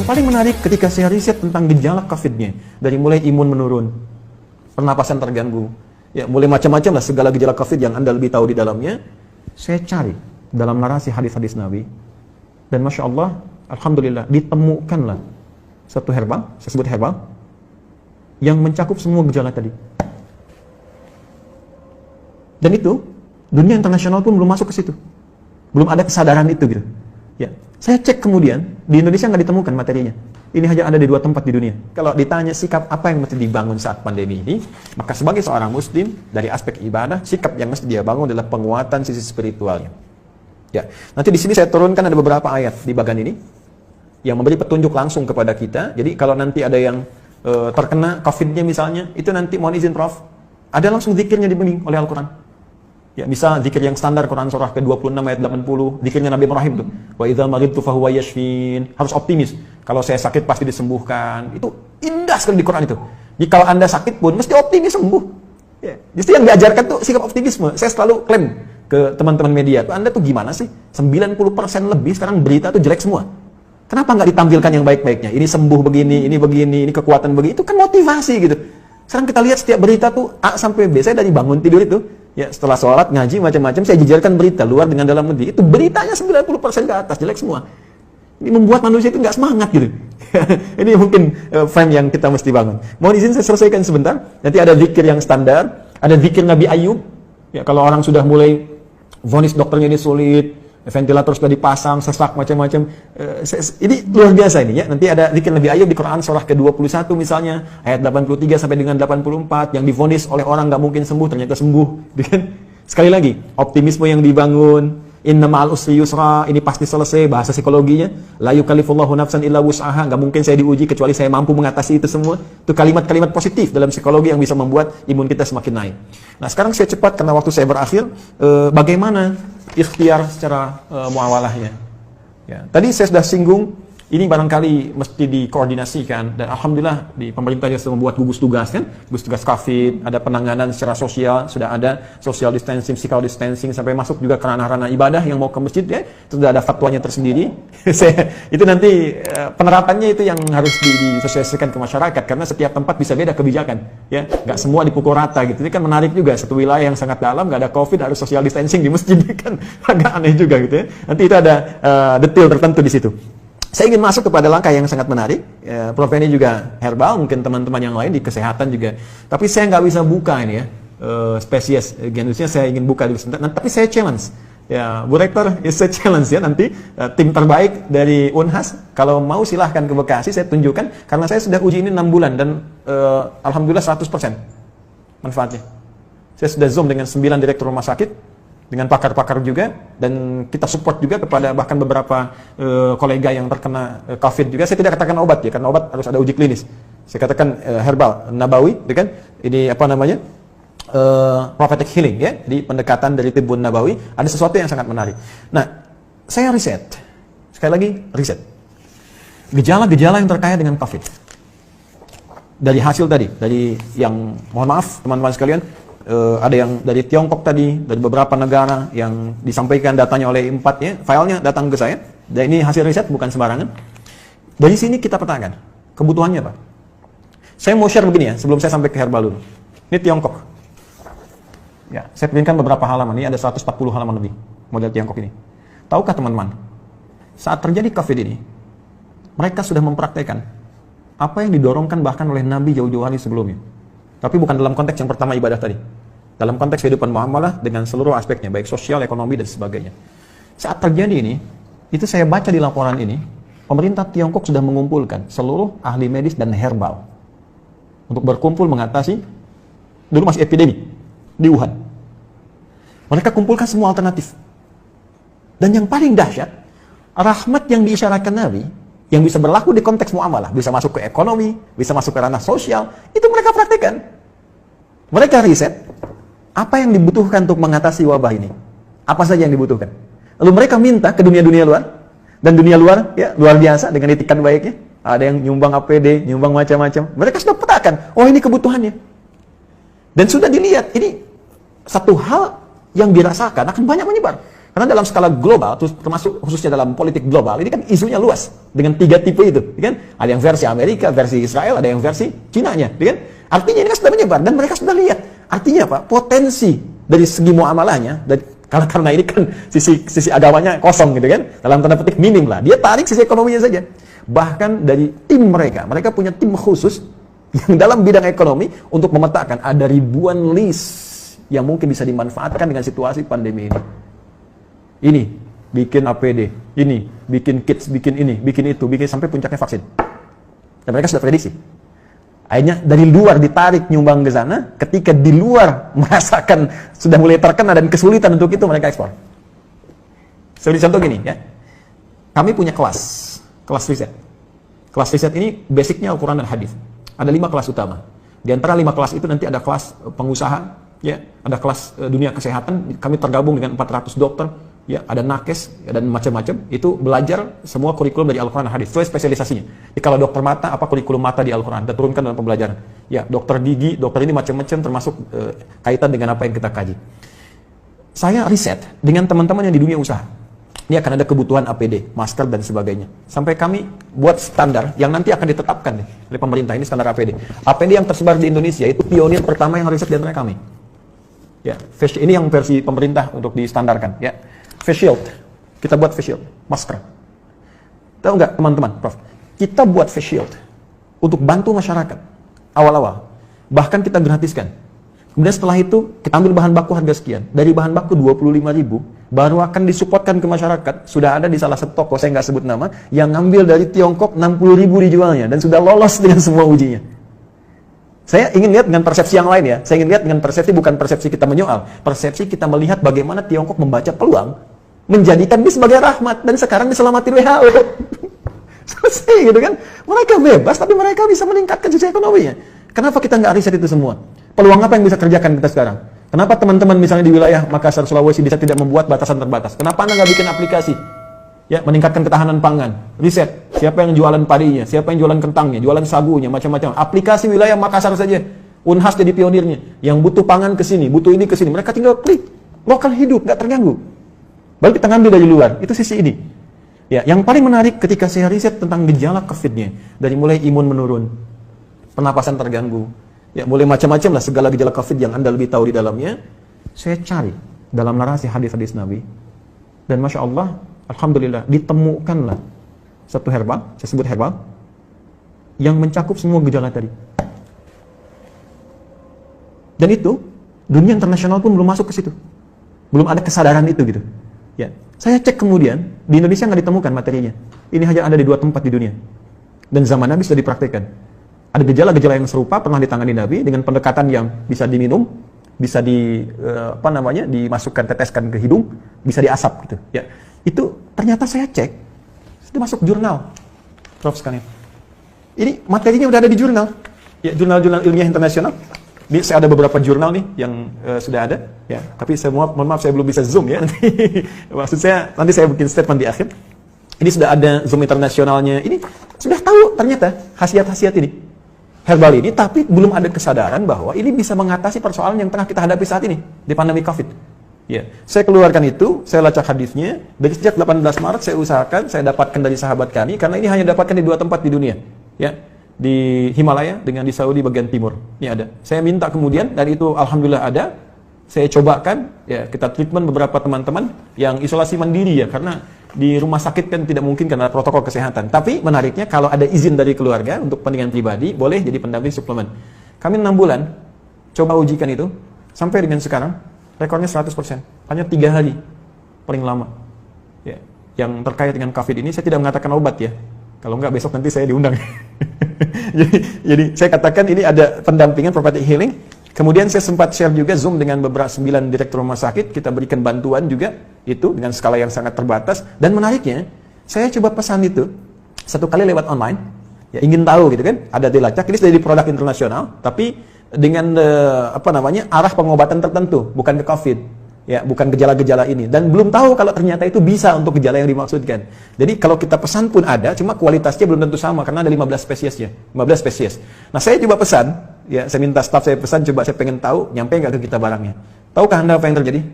paling menarik ketika saya riset tentang gejala COVID-nya, dari mulai imun menurun, pernapasan terganggu, ya mulai macam-macam lah segala gejala COVID yang Anda lebih tahu di dalamnya, saya cari dalam narasi hadis-hadis Nabi, dan Masya Allah, Alhamdulillah, ditemukanlah satu herbal, saya sebut herbal, yang mencakup semua gejala tadi. Dan itu, dunia internasional pun belum masuk ke situ. Belum ada kesadaran itu gitu. Ya, saya cek kemudian, di Indonesia nggak ditemukan materinya. Ini hanya ada di 2 tempat di dunia. Kalau ditanya sikap apa yang mesti dibangun saat pandemi ini, maka sebagai seorang muslim, dari aspek ibadah, sikap yang mesti dia bangun adalah penguatan sisi spiritualnya. Ya, nanti di sini saya turunkan ada beberapa ayat di bagian ini, yang memberi petunjuk langsung kepada kita. Jadi kalau nanti ada yang terkena COVID-nya misalnya, itu nanti mohon izin Prof, ada langsung zikirnya dibimbing oleh Al-Quran. Ya, bisa zikir yang standar Quran surah ke-26 ayat 80, zikirnya Nabi Ibrahim tuh. Wa idza maridtu fahuwa yashfin. Harus optimis. Kalau saya sakit pasti disembuhkan. Itu indah sekali di Quran itu. Jadi kalau Anda sakit pun mesti optimis sembuh. Ya, justru yang diajarkan tuh sikap optimisme. Saya selalu klaim ke teman-teman media, Anda tuh gimana sih? 90% lebih sekarang berita tuh jelek semua. Kenapa nggak ditampilkan yang baik-baiknya? Ini sembuh begini, ini kekuatan begini. Itu kan motivasi gitu. Sekarang kita lihat setiap berita tuh A sampai B. Saya dari bangun tidur itu, ya setelah sholat, ngaji, macam-macam, saya jejerkan berita luar dengan dalam negeri. Itu beritanya 90% ke atas, jelek semua. Ini membuat manusia itu nggak semangat gitu. Ini mungkin frame yang kita mesti bangun. Mohon izin saya selesaikan sebentar. Nanti ada zikir yang standar, ada zikir Nabi Ayub. Ya, kalau orang sudah mulai vonis dokternya ini sulit, ventilator sudah dipasang, sesak macam-macam. Ini luar biasa ini ya. Nanti ada zikir Nabi Ayub di Quran surah ke-21 misalnya, ayat 83 sampai dengan 84 yang divonis oleh orang nggak mungkin sembuh ternyata sembuh. Sekali lagi, optimisme yang dibangun, inna ma'al usri yusra, ini pasti selesai, bahasa psikologinya. La yukallifullahu nafsan illa wus'aha, nggak mungkin saya diuji kecuali saya mampu mengatasi itu semua. Itu kalimat-kalimat positif dalam psikologi yang bisa membuat imun kita semakin naik. Nah, sekarang saya cepat karena waktu saya berakhir, bagaimana ikhtiar secara muawalahnya. Ya, tadi saya sudah singgung, ini barangkali mesti dikoordinasikan, dan Alhamdulillah di pemerintah juga sudah membuat gugus tugas kan, gugus tugas COVID, ada penanganan secara sosial, sudah ada social distancing, physical distancing, sampai masuk juga ke ranah-ranah ibadah yang mau ke masjid ya, itu sudah ada fatwanya tersendiri. Itu nanti penerapannya itu yang harus disosialisasikan ke masyarakat, karena setiap tempat bisa beda kebijakan, ya, nggak semua dipukul rata gitu. Ini kan menarik juga, satu wilayah yang sangat dalam nggak ada COVID harus social distancing di masjid, kan agak aneh juga gitu ya. Nanti itu ada detail tertentu di situ. Saya ingin masuk kepada langkah yang sangat menarik. Prof ini juga herbal, mungkin teman-teman yang lain di kesehatan juga. Tapi saya nggak bisa buka ini ya, spesies genusnya saya ingin buka dulu sebentar. Tapi saya challenge. Ya, Bu Rektor, saya challenge ya nanti tim terbaik dari Unhas. Kalau mau silahkan ke Bekasi, saya tunjukkan. Karena saya sudah uji ini 6 bulan dan Alhamdulillah 100% manfaatnya. Saya sudah zoom dengan 9 direktur rumah sakit, dengan pakar-pakar juga, dan kita support juga kepada bahkan beberapa kolega yang terkena COVID juga. Saya tidak katakan obat ya, karena obat harus ada uji klinis. Saya katakan herbal, nabawi, kan? Ini apa namanya? Prophetic healing ya, di pendekatan dari tibbun nabawi. Ada sesuatu yang sangat menarik. Nah, saya riset. Sekali lagi, riset. Gejala-gejala yang terkait dengan COVID. Dari hasil tadi, dari yang, mohon maaf teman-teman sekalian, ada yang dari Tiongkok tadi, dari beberapa negara yang disampaikan datanya oleh 4 ya, filenya datang ke saya. Dan ini hasil riset bukan sembarangan. Dari sini kita petakan kebutuhannya apa. Saya mau share begini ya, sebelum saya sampai ke herbal dulu. Ini Tiongkok. Ya, saya pilihkan beberapa halaman. Ini ada 140 halaman lebih model Tiongkok ini. Tahukah teman-teman, saat terjadi COVID ini, mereka sudah mempraktekkan apa yang didorongkan bahkan oleh Nabi jauh-jauh hari sebelumnya. Tapi bukan dalam konteks yang pertama ibadah tadi. Dalam konteks kehidupan muamalah dengan seluruh aspeknya, baik sosial, ekonomi, dan sebagainya. Saat terjadi ini, itu saya baca di laporan ini, pemerintah Tiongkok sudah mengumpulkan seluruh ahli medis dan herbal untuk berkumpul mengatasi, dulu masih epidemi, di Wuhan. Mereka kumpulkan semua alternatif. Dan yang paling dahsyat, rahmat yang diisyaratkan Nabi, yang bisa berlaku di konteks muamalah, bisa masuk ke ekonomi, bisa masuk ke ranah sosial, itu mereka praktekkan. Mereka riset apa yang dibutuhkan untuk mengatasi wabah ini. Apa saja yang dibutuhkan. Lalu mereka minta ke dunia-dunia luar, dan dunia luar ya luar biasa dengan itikat baiknya. Ada yang nyumbang APD, nyumbang macam-macam. Mereka sudah petakan, oh ini kebutuhannya. Dan sudah dilihat, ini satu hal yang dirasakan akan banyak menyebar. Karena dalam skala global, termasuk khususnya dalam politik global, ini kan isunya luas dengan 3 tipe itu, kan? Ada yang versi Amerika, versi Israel, ada yang versi Cina-nya, kan? Artinya ini kan sudah menyebar dan mereka sudah lihat. Artinya apa? Potensi dari segi muamalahnya, karena ini kan sisi agamanya kosong gitu kan, dalam tanda petik minim lah. Dia tarik sisi ekonominya saja. Bahkan dari tim mereka punya tim khusus yang dalam bidang ekonomi untuk memetakan ada ribuan list yang mungkin bisa dimanfaatkan dengan situasi pandemi ini. Ini bikin APD, ini bikin kits, bikin ini, bikin itu, bikin sampai puncaknya vaksin. Dan mereka sudah prediksi. Akhirnya dari luar ditarik nyumbang ke sana, ketika di luar merasakan sudah mulai terkena dan kesulitan untuk itu, mereka ekspor. Seperti contoh gini ya. Kami punya kelas riset. Kelas riset ini basicnya Al-Quran dan Hadis. Ada 5 kelas utama. Di antara 5 kelas itu nanti ada kelas pengusaha, ya, ada kelas dunia kesehatan. Kami tergabung dengan 400 dokter, ya, ada nakes ya, dan macam-macam. Itu belajar semua kurikulum dari Al-Quran dan Hadis. Itu spesialisasinya. Jadi kalau dokter mata, apa kurikulum mata di Al-Quran? Kita turunkan dalam pembelajaran. Ya, dokter gigi, dokter ini macam-macam termasuk kaitan dengan apa yang kita kaji. Saya riset dengan teman-teman yang di dunia usaha. Ini akan ada kebutuhan APD, masker dan sebagainya. Sampai kami buat standar yang nanti akan ditetapkan nih oleh pemerintah, ini standar APD. APD yang tersebar di Indonesia itu pionir pertama yang riset di antara kami. Ya, ini yang versi pemerintah untuk distandarkan. Ya, face shield, kita buat face shield, masker. Tahu nggak teman-teman, Prof? Kita buat face shield untuk bantu masyarakat awal-awal. Bahkan kita gratiskan. Kemudian setelah itu kita ambil bahan baku harga sekian. Dari bahan baku 25.000 baru akan disupportkan ke masyarakat. Sudah ada di salah satu toko, saya nggak sebut nama, yang ngambil dari Tiongkok 60.000 dijualnya dan sudah lolos dengan semua ujinya. Saya ingin lihat dengan persepsi yang lain ya. Saya ingin lihat dengan persepsi, bukan persepsi kita menyoal. Persepsi kita melihat bagaimana Tiongkok membaca peluang menjadikan ini sebagai rahmat dan sekarang diselamatin WHO. Selesai gitu kan. Mereka bebas tapi mereka bisa meningkatkan sisi ekonominya. Kenapa kita nggak riset itu semua? Peluang apa yang bisa kerjakan kita sekarang? Kenapa teman-teman misalnya di wilayah Makassar, Sulawesi bisa tidak membuat batasan terbatas? Kenapa Anda nggak bikin aplikasi? Ya, meningkatkan ketahanan pangan. Riset, siapa yang jualan padinya, siapa yang jualan kentangnya, jualan sagunya, macam-macam. Aplikasi wilayah Makassar saja. Unhas jadi pionirnya. Yang butuh pangan ke sini, butuh ini ke sini. Mereka tinggal klik. Lokal hidup, nggak terganggu. Baru kita ngambil dari luar. Itu sisi ini. Ya, yang paling menarik ketika saya riset tentang gejala COVID-nya. Dari mulai imun menurun, pernapasan terganggu, ya boleh macam-macam lah segala gejala COVID yang Anda lebih tahu di dalamnya. Saya cari dalam narasi hadis-hadis Nabi. Dan Masya Allah, Alhamdulillah, ditemukanlah satu herbal, saya sebut herbal, yang mencakup semua gejala tadi. Dan itu, dunia internasional pun belum masuk ke situ. Belum ada kesadaran itu gitu. Ya, saya cek kemudian, di Indonesia nggak ditemukan materinya. Ini hanya ada di 2 tempat di dunia. Dan zaman Nabi sudah dipraktikkan. Ada gejala-gejala yang serupa pernah ditangani Nabi dengan pendekatan yang bisa diminum, bisa dimasukkan, teteskan ke hidung, bisa diasap gitu. Ya, itu ternyata saya cek, itu masuk jurnal, Prof sekalian. Ini materinya udah ada di jurnal, ya jurnal-jurnal ilmiah internasional. Ini saya ada beberapa jurnal nih yang sudah ada, ya. Tapi saya mohon maaf saya belum bisa zoom ya. Maksud saya nanti saya bikin statement di akhir. Ini sudah ada zoom internasionalnya. Ini sudah tahu ternyata khasiat-khasiat ini. Herbal ini, tapi belum ada kesadaran bahwa ini bisa mengatasi persoalan yang tengah kita hadapi saat ini di pandemi COVID. Ya, saya keluarkan itu, saya lacak hadisnya. Dari sejak 18 Maret saya usahakan, saya dapatkan dari sahabat kami, karena ini hanya dapatkan di 2 tempat di dunia, ya, di Himalaya dengan di Saudi bagian timur. Ini ada. Saya minta kemudian, dan itu alhamdulillah ada. Saya cobakan, ya kita treatment beberapa teman-teman yang isolasi mandiri ya, karena di rumah sakit kan tidak mungkin karena protokol kesehatan. Tapi menariknya kalau ada izin dari keluarga untuk kepentingan pribadi, boleh jadi pendamping suplemen. Kami 6 bulan coba ujikan itu, sampai dengan sekarang rekornya 100%. Hanya 3 hari paling lama. Ya, yang terkait dengan COVID ini saya tidak mengatakan obat ya. Kalau enggak besok nanti saya diundang. jadi saya katakan ini ada pendampingan prophetic healing. Kemudian saya sempat share juga Zoom dengan beberapa 9 direktur rumah sakit, kita berikan bantuan juga, itu dengan skala yang sangat terbatas. Dan menariknya, saya coba pesan itu, 1 kali lewat online, ya ingin tahu gitu kan, ada dilacak, ini sudah jadi produk internasional, tapi dengan arah pengobatan tertentu, bukan ke COVID, ya bukan gejala-gejala ini. Dan belum tahu kalau ternyata itu bisa untuk gejala yang dimaksudkan. Jadi kalau kita pesan pun ada, cuma kualitasnya belum tentu sama, karena ada 15 spesiesnya, 15 spesies. Nah saya coba pesan, ya saya minta staff saya pesan, coba saya pengen tahu nyampe nggak ke kita barangnya. Tahukah Anda apa yang terjadi?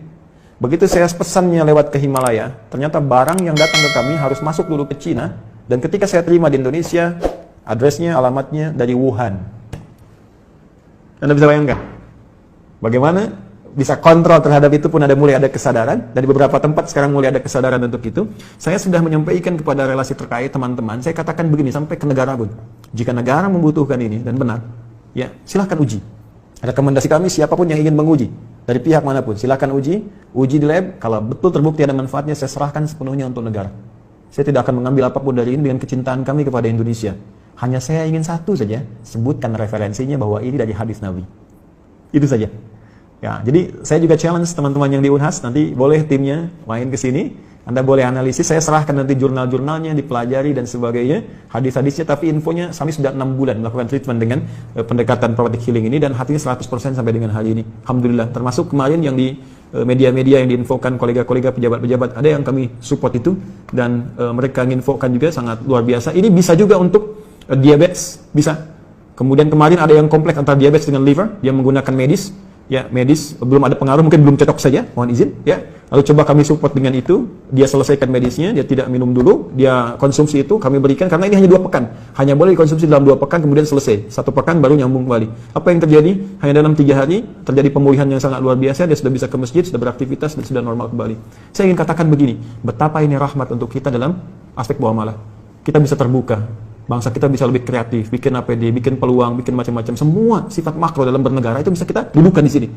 Begitu saya pesannya lewat ke Himalaya, ternyata barang yang datang ke kami harus masuk dulu ke Cina, dan ketika saya terima di Indonesia, addressnya, alamatnya dari Wuhan. Anda bisa bayangkan bagaimana bisa kontrol terhadap itu pun mulai ada kesadaran. Dari beberapa tempat sekarang mulai ada kesadaran untuk itu. Saya sudah menyampaikan kepada relasi terkait teman-teman, saya katakan begini sampai ke negara pun. Jika negara membutuhkan ini dan benar, ya silahkan uji. Rekomendasi kami siapapun yang ingin menguji dari pihak manapun, silahkan uji di lab. Kalau betul terbukti ada manfaatnya, saya serahkan sepenuhnya untuk negara. Saya tidak akan mengambil apapun dari ini dengan kecintaan kami kepada Indonesia. Hanya saya ingin satu saja, sebutkan referensinya bahwa ini dari hadis Nabi. Itu saja. Ya, jadi saya juga challenge teman-teman yang di Unhas, nanti boleh timnya main ke sini. Anda boleh analisis, saya serahkan nanti jurnal-jurnalnya, dipelajari dan sebagainya, hadis-hadisnya, tapi infonya kami sudah 6 bulan melakukan treatment dengan pendekatan prophetic healing ini, dan hatinya 100% sampai dengan hari ini. Alhamdulillah, termasuk kemarin yang di media-media yang diinfokan kolega-kolega pejabat-pejabat, ada yang kami support itu, dan mereka menginfokan juga sangat luar biasa. Ini bisa juga untuk diabetes, bisa. Kemudian kemarin ada yang kompleks antara diabetes dengan liver, dia menggunakan medis, ya medis, belum ada pengaruh, mungkin belum cocok saja, mohon izin, ya. Lalu coba kami support dengan itu, dia selesaikan medisnya, dia tidak minum dulu, dia konsumsi itu, kami berikan, karena ini hanya 2 pekan, hanya boleh dikonsumsi dalam 2 pekan, kemudian selesai, 1 pekan baru nyambung kembali. Apa yang terjadi? Hanya dalam 3 hari, terjadi pemulihan yang sangat luar biasa, dia sudah bisa ke masjid, sudah beraktivitas, dan sudah normal kembali. Saya ingin katakan begini, betapa ini rahmat untuk kita dalam aspek muamalah. Kita bisa terbuka, bangsa kita bisa lebih kreatif, bikin APD, bikin peluang, bikin macam-macam, semua sifat makro dalam bernegara itu bisa kita dudukan di sini.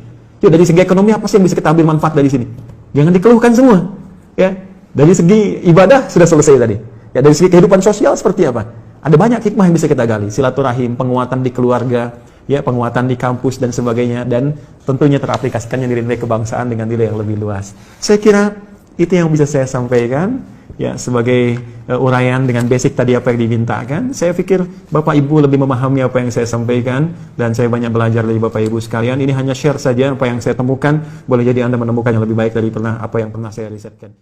Ya, dari segi ekonomi apa sih yang bisa kita ambil manfaat dari sini? Jangan dikeluhkan semua. Ya, dari segi ibadah sudah selesai tadi. Ya, dari segi kehidupan sosial seperti apa? Ada banyak hikmah yang bisa kita gali. Silaturahim, penguatan di keluarga, ya, penguatan di kampus dan sebagainya, dan tentunya teraplikasikannya nilai-nilai kebangsaan dengan nilai yang lebih luas. Saya kira itu yang bisa saya sampaikan. Ya, sebagai uraian dengan basic tadi apa yang dimintakan. Saya pikir Bapak Ibu lebih memahami apa yang saya sampaikan, dan saya banyak belajar dari Bapak Ibu sekalian. Ini hanya share saja apa yang saya temukan. Boleh jadi Anda menemukan yang lebih baik dari apa yang pernah saya risetkan.